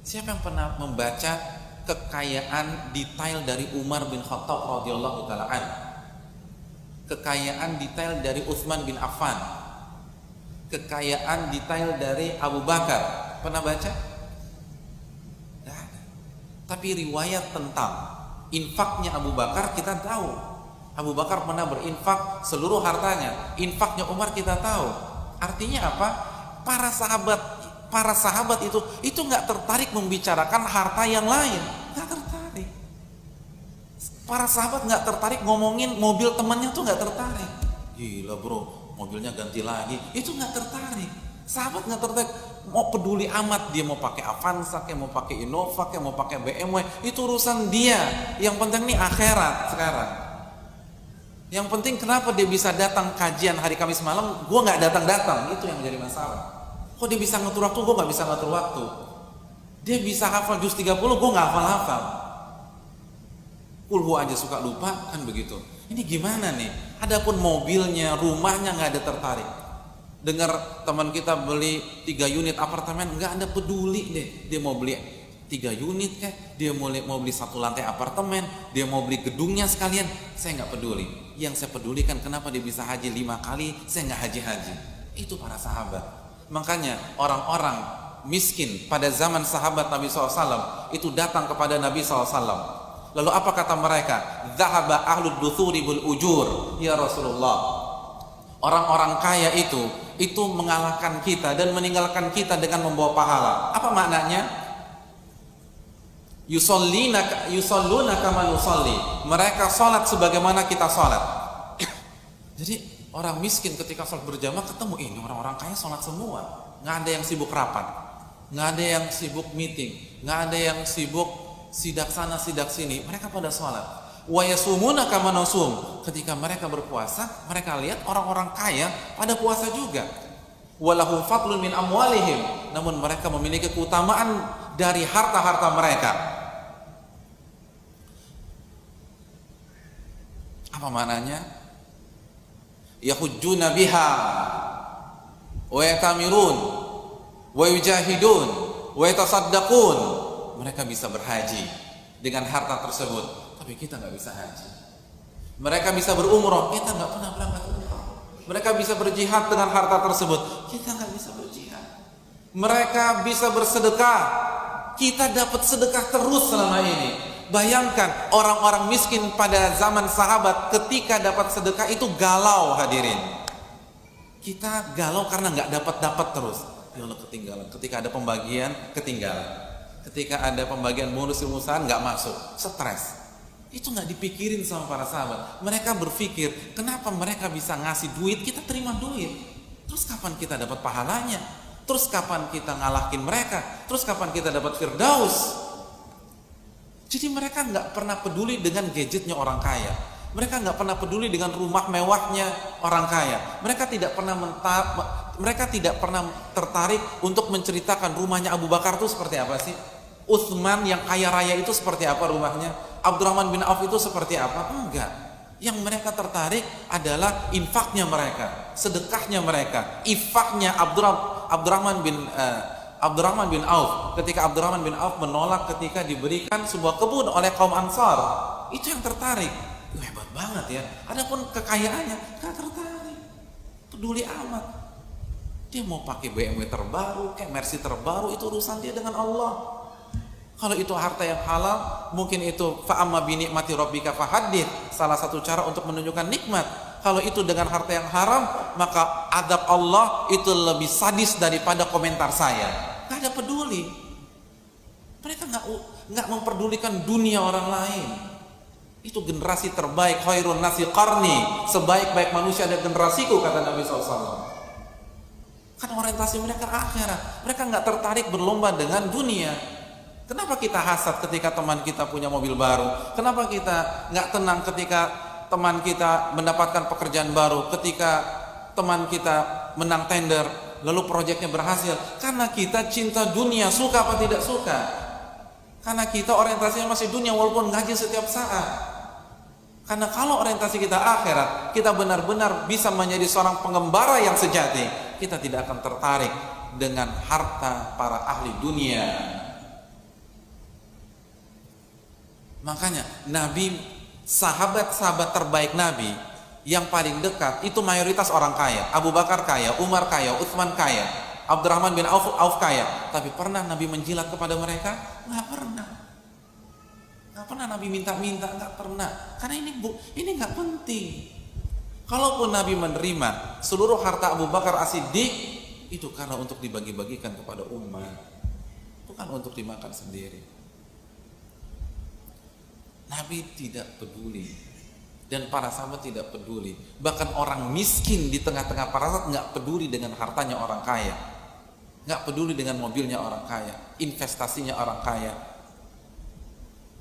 Siapa yang pernah membaca kekayaan detail dari Umar bin Khattab radhiyallahu taala an? Kekayaan detail dari Utsman bin Affan, kekayaan detail dari Abu Bakar, pernah baca? Tidak ada. Tapi riwayat tentang infaknya Abu Bakar kita tahu. Abu Bakar pernah berinfak seluruh hartanya. Infaknya Umar kita tahu. Artinya apa? Para sahabat itu nggak tertarik membicarakan harta yang lain, nggak tertarik. Para sahabat nggak tertarik ngomongin mobil temannya tuh nggak tertarik. Gila bro, mobilnya ganti lagi, itu nggak tertarik. Sahabat nggak tertarik, mau peduli amat dia mau pakai Avanza, kayak mau pakai Innova, kayak mau pakai BMW, itu urusan dia. Yang penting nih akhirat sekarang. Yang penting kenapa dia bisa datang kajian hari Kamis malam, gue nggak datang, itu yang menjadi masalah. Kok dia bisa ngatur waktu, gue gak bisa ngatur waktu. Dia bisa hafal juz 30, gue gak hafal. Kulhu aja suka lupa, kan begitu. Ini gimana nih? Adapun mobilnya, rumahnya gak ada tertarik. Dengar teman kita beli 3 unit apartemen, gak ada peduli deh. Dia mau beli 3 unit dia mau beli 1 lantai apartemen, dia mau beli gedungnya sekalian, saya gak peduli. Yang saya pedulikan kenapa dia bisa haji 5 kali, saya gak haji-haji. Itu para sahabat. Makanya orang-orang miskin pada zaman sahabat Nabi SAW itu datang kepada Nabi SAW. Lalu apa kata mereka? Dhahaba ahlud duthuri bil ujur. Ya Rasulullah, orang-orang kaya itu mengalahkan kita dan meninggalkan kita dengan membawa pahala. Apa maknanya? Yusalluna kama nusalli. Mereka salat sebagaimana kita salat. Jadi orang miskin ketika sholat berjamaah ketemu ini orang-orang kaya sholat semua, nggak ada yang sibuk rapat, nggak ada yang sibuk meeting, nggak ada yang sibuk sidak sana sidak sini, mereka pada sholat. Wa yasumuna kama nasum. Ketika mereka berpuasa, mereka lihat orang-orang kaya pada puasa juga. Walahum fadlun min amwalihim. Namun mereka memiliki keutamaan dari harta-harta mereka. Apa maknanya? Yahujjuna biha wa yatamirun wa yujahidun wa yatasaddaqun. Mereka bisa berhaji dengan harta tersebut, tapi kita nggak bisa haji. Mereka bisa berumrah, kita nggak pernah berangkat umrah. Mereka bisa berjihad dengan harta tersebut, kita nggak bisa berjihad. Mereka bisa bersedekah, kita dapat sedekah terus selama ini. Bayangkan orang-orang miskin pada zaman sahabat ketika dapat sedekah itu galau hadirin. Kita galau karena nggak dapat terus. Ya Allah, ketinggalan. Ketika ada pembagian ketinggalan. Ketika ada pembagian bonus ilmu-ilmuan nggak masuk, stres. Itu nggak dipikirin sama para sahabat. Mereka berpikir kenapa mereka bisa ngasih duit, kita terima duit. Terus kapan kita dapat pahalanya? Terus kapan kita ngalahin mereka? Terus kapan kita dapat firdaus? Jadi mereka nggak pernah peduli dengan gadgetnya orang kaya. Mereka nggak pernah peduli dengan rumah mewahnya orang kaya. Mereka tidak pernah tertarik untuk menceritakan rumahnya Abu Bakar itu seperti apa sih. Utsman yang kaya raya itu seperti apa rumahnya. Abdurrahman bin Auf itu seperti apa? Enggak. Yang mereka tertarik adalah infaknya mereka, sedekahnya mereka, ifaknya Abdurrahman bin Auf. Ketika Abdurrahman bin Auf menolak ketika diberikan sebuah kebun oleh kaum Ansar, itu yang tertarik. Hebat banget ya. Adapun kekayaannya nggak tertarik, peduli amat. Dia mau pakai BMW terbaru, kayak Mercy terbaru, itu urusan dia dengan Allah. Kalau itu harta yang halal, mungkin itu fa'amma bi ni'mati rabbika fahaddits, salah satu cara untuk menunjukkan nikmat. Kalau itu dengan harta yang haram, maka adab Allah itu lebih sadis daripada komentar saya. Gak ada peduli. Mereka nggak memperdulikan dunia orang lain. Itu generasi terbaik, khairun nasi qarni, sebaik-baik manusia ada generasiku, kata Nabi SAW. Kan orientasi mereka akhirat. Mereka nggak tertarik berlomba dengan dunia. Kenapa kita hasad ketika teman kita punya mobil baru? Kenapa kita nggak tenang ketika teman kita mendapatkan pekerjaan baru, ketika teman kita menang tender, lalu proyeknya berhasil? Karena kita cinta dunia, suka apa tidak suka. Karena kita orientasinya masih dunia walaupun gaji setiap saat. Karena kalau orientasi kita akhirat, kita benar-benar bisa menjadi seorang pengembara yang sejati, kita tidak akan tertarik dengan harta para ahli dunia. Makanya Nabi, sahabat-sahabat terbaik Nabi yang paling dekat itu mayoritas orang kaya. Abu Bakar kaya, Umar kaya, Utsman kaya, Abdurrahman bin Auf kaya. Tapi pernah Nabi menjilat kepada mereka? Nggak pernah. Nggak pernah Nabi minta-minta, nggak pernah. Karena ini nggak penting. Kalaupun Nabi menerima seluruh harta Abu Bakar As-Siddiq, itu karena untuk dibagi-bagikan kepada umat, bukan untuk dimakan sendiri. Nabi tidak peduli, dan para sahabat tidak peduli. Bahkan orang miskin di tengah-tengah para sahabat nggak peduli dengan hartanya orang kaya, nggak peduli dengan mobilnya orang kaya, investasinya orang kaya,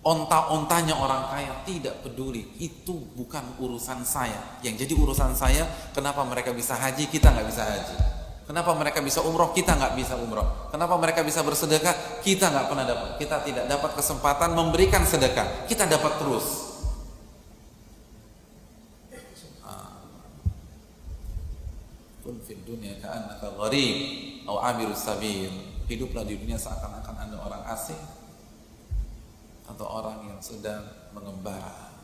onta-ontanya orang kaya, tidak peduli. Itu bukan urusan saya. Yang jadi urusan saya, kenapa mereka bisa haji, kita nggak bisa haji. Kenapa mereka bisa umroh, kita nggak bisa umroh. Kenapa mereka bisa bersedekah, kita nggak pernah dapat. Kita tidak dapat kesempatan memberikan sedekah, kita dapat terus. Kun fid dunya ka'annaka gharib aw abirus sabil. Hiduplah di dunia seakan-akan Anda orang asing atau orang yang sedang mengembara.